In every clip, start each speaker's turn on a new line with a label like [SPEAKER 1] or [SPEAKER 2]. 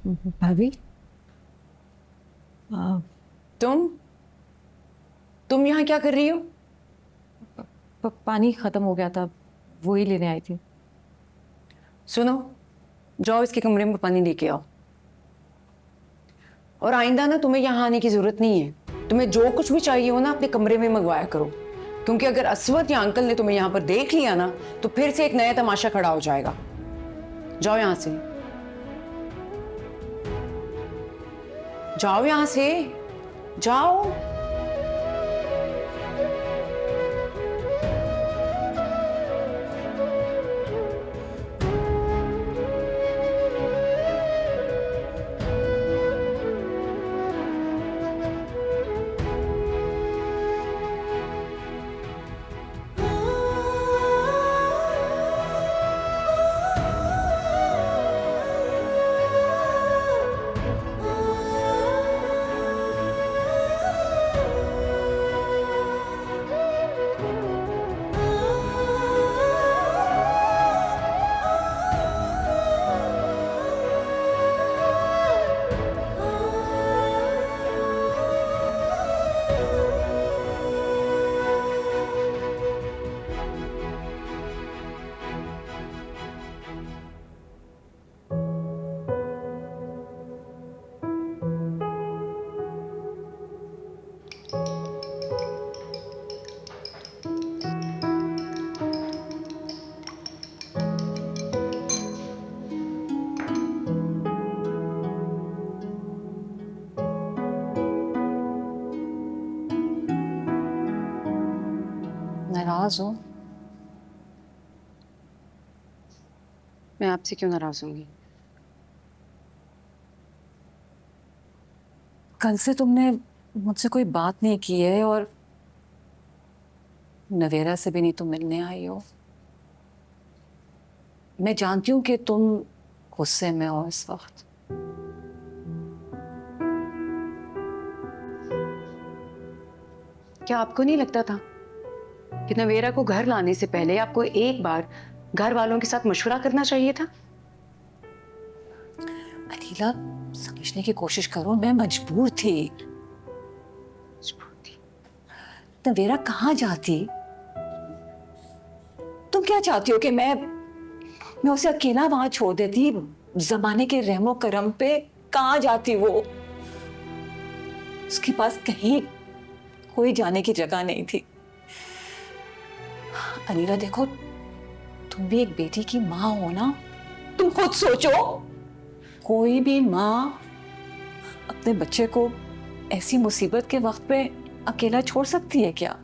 [SPEAKER 1] भाभी
[SPEAKER 2] तुम तुम यहाँ क्या कर रही हो?
[SPEAKER 1] पानी खत्म हो गया था, वो ही लेने आई थी।
[SPEAKER 2] सुनो, जाओ इसके कमरे में पानी लेके आओ। और आइंदा ना तुम्हें यहाँ आने की जरूरत नहीं है। तुम्हें जो कुछ भी चाहिए हो ना अपने कमरे में मंगवाया करो, क्योंकि अगर असवद या अंकल ने तुम्हें यहाँ पर देख लिया ना तो फिर से एक नया तमाशा खड़ा हो जाएगा। जाओ यहाँ से, जाओ यहाँ से, जाओ।
[SPEAKER 1] नाराज हो?
[SPEAKER 2] मैं आपसे क्यों नाराज होंगी?
[SPEAKER 1] कल से तुमने मुझसे कोई बात नहीं की है और नवेरा से भी नहीं तुम मिलने आई हो। मैं जानती हूँ कि तुम गुस्से में हो इस वक्त।
[SPEAKER 2] क्या आपको नहीं लगता था कि नवेरा को घर लाने से पहले आपको एक बार घर वालों के साथ मशवरा करना चाहिए था?
[SPEAKER 1] अनिला, समझने की कोशिश करो, मैं मजबूर थी। नवेरा कहाँ जाती? तुम क्या चाहती हो कि मैं उसे अकेला वहां छोड़ देती? जमाने के रहमो करम पे कहाँ जाती वो? उसके पास कहीं कोई जाने की जगह नहीं थी। अनीला देखो, तुम भी एक बेटी की माँ हो ना, तुम खुद सोचो। कोई भी माँ अपने बच्चे को ऐसी मुसीबत के वक्त पे अकेला छोड़ सकती है क्या?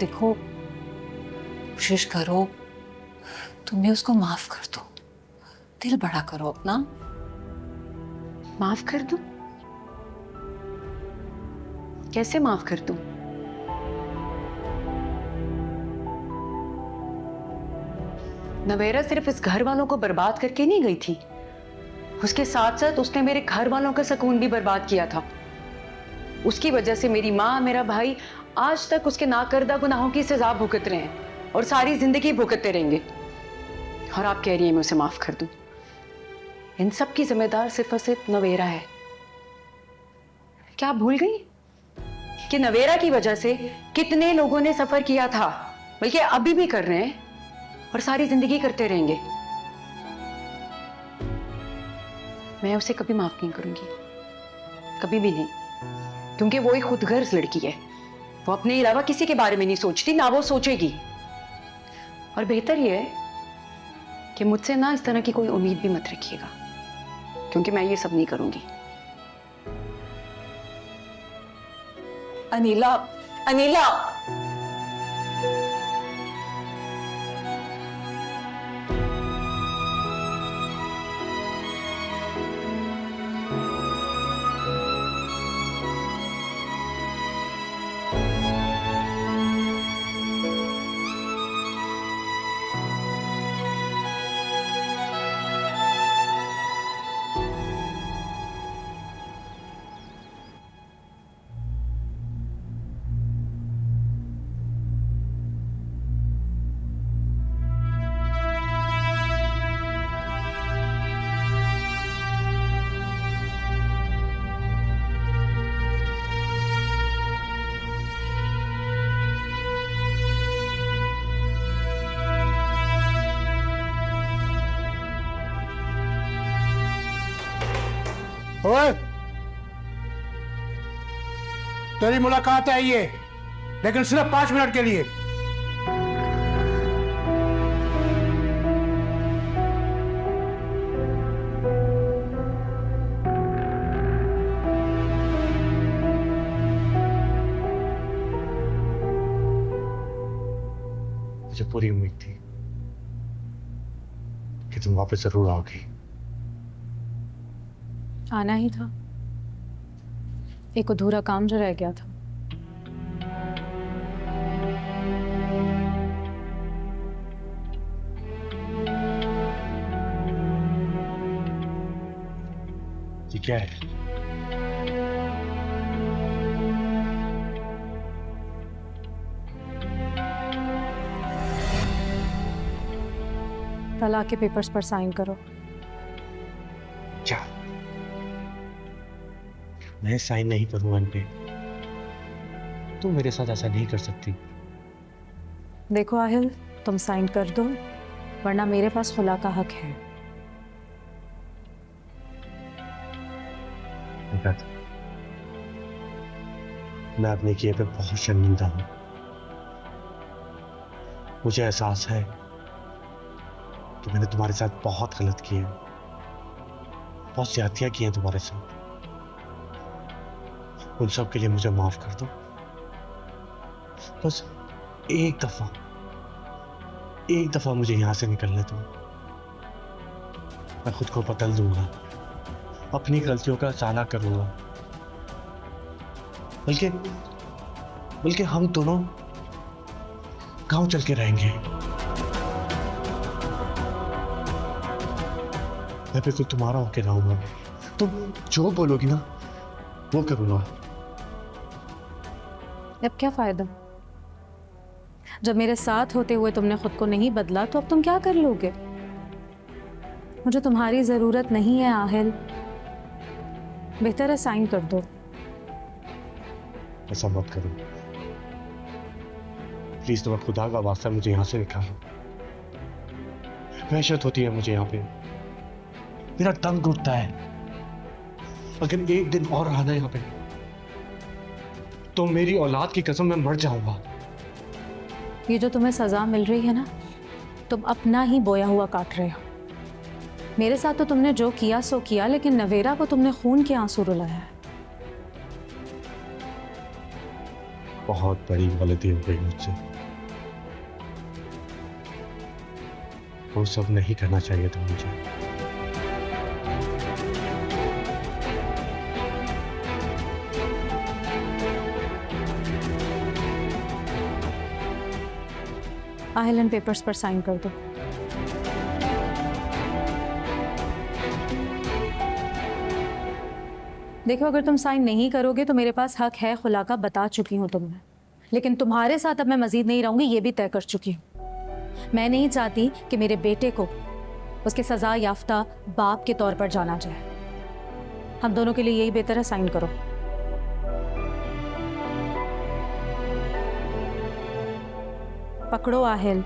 [SPEAKER 1] देखो, कोशिश करो, तुम्हें उसको माफ कर दो, दिल बड़ा करो अपना।
[SPEAKER 2] माफ कर दूं? कैसे माफ कर दूं? नवेरा सिर्फ इस घर वालों को बर्बाद करके नहीं गई थी, उसके साथ साथ उसने मेरे घर वालों का सुकून भी बर्बाद किया था। उसकी वजह से मेरी माँ, मेरा भाई आज तक उसके नाकर्दा गुनाहों की सजा भुगत रहे हैं और सारी जिंदगी भुगतते रहेंगे। और आप कह रही हैं मैं उसे माफ कर दूं? इन सब की जिम्मेदार सिर्फ और सिर्फ नवेरा है। क्या आप भूल गई कि नवेरा की वजह से कितने लोगों ने सफर किया था, बल्कि अभी भी कर रहे हैं और सारी जिंदगी करते रहेंगे? मैं उसे कभी माफ नहीं करूंगी, कभी भी नहीं, क्योंकि वो एक खुदगर्ज लड़की है। वो अपने अलावा किसी के बारे में नहीं सोचती, ना वो सोचेगी। और बेहतर यह है कि मुझसे ना इस तरह की कोई उम्मीद भी मत रखिएगा, क्योंकि मैं ये सब नहीं करूंगी।
[SPEAKER 1] अनीला, अनीला,
[SPEAKER 3] ओए, तेरी मुलाकात है ये, लेकिन सिर्फ 5 मिनट के लिए।
[SPEAKER 4] मुझे पूरी उम्मीद थी कि तुम वापस जरूर आओगी।
[SPEAKER 5] आना ही था, एक अधूरा काम जो रह गया था।
[SPEAKER 4] ये क्या है?
[SPEAKER 5] तलाक के पेपर्स पर साइन करो।
[SPEAKER 4] क्या मैं साइन नहीं करूंगा इन पे? तुम मेरे साथ ऐसा नहीं कर सकती।
[SPEAKER 5] देखो आहिल, तुम साइन कर दो, वरना मेरे पास खुला का हक है।
[SPEAKER 4] मैं अपने किए पे बहुत शर्मिंदा हूं। मुझे एहसास है कि मैंने तुम्हारे साथ बहुत गलत किया, बहुत ज्यादतियां की हैं तुम्हारे साथ। उन सब के लिए मुझे माफ कर दो। बस एक दफा मुझे यहां से निकलने दो। मैं खुद को बदल दूंगा, अपनी गलतियों का सामना करूंगा। बल्कि हम दोनों गांव चल के रहेंगे। मैं बिल्कुल तुम्हारा होके रहूंगा। तुम जो बोलोगी ना वो करूंगा।
[SPEAKER 5] अब क्या फायदा? जब मेरे साथ होते हुए तुमने खुद को नहीं बदला, तो अब तुम क्या कर लोगे? मुझे तुम्हारी जरूरत नहीं है आहिल, बेहतर है साइन कर दो।
[SPEAKER 4] ऐसा मत करो प्लीज। तुम्हें खुदा का वास्ता मुझे यहां से निकालो। वहशत होती है मुझे यहाँ पे, मेरा दम घुटता है। अगर एक दिन और रहना यहाँ पे तो मेरी औलाद की कसम मैं मर जाऊंगा।
[SPEAKER 5] ये जो तुम्हें सजा मिल रही है ना, तुम अपना ही बोया हुआ काट रहे हो। मेरे साथ तो तुमने जो किया सो किया, लेकिन नवेरा को तुमने खून के आंसू रुलाया है।
[SPEAKER 4] बहुत बड़ी गलती हो गई मुझसे। वो सब नहीं करना चाहिए था मुझे।
[SPEAKER 5] आहिल, इन पेपर्स पर साइन कर दो। देखो, अगर तुम साइन नहीं करोगे तो मेरे पास हक है खुला का, बता चुकी हूँ तुम्हें। लेकिन तुम्हारे साथ अब मैं मजीद नहीं रहूंगी, ये भी तय कर चुकी हूँ। मैं नहीं चाहती कि मेरे बेटे को उसके सजा याफ्ता बाप के तौर पर जाना जाए। हम दोनों के लिए यही बेहतर है, साइन करो। पकड़ो आहिल।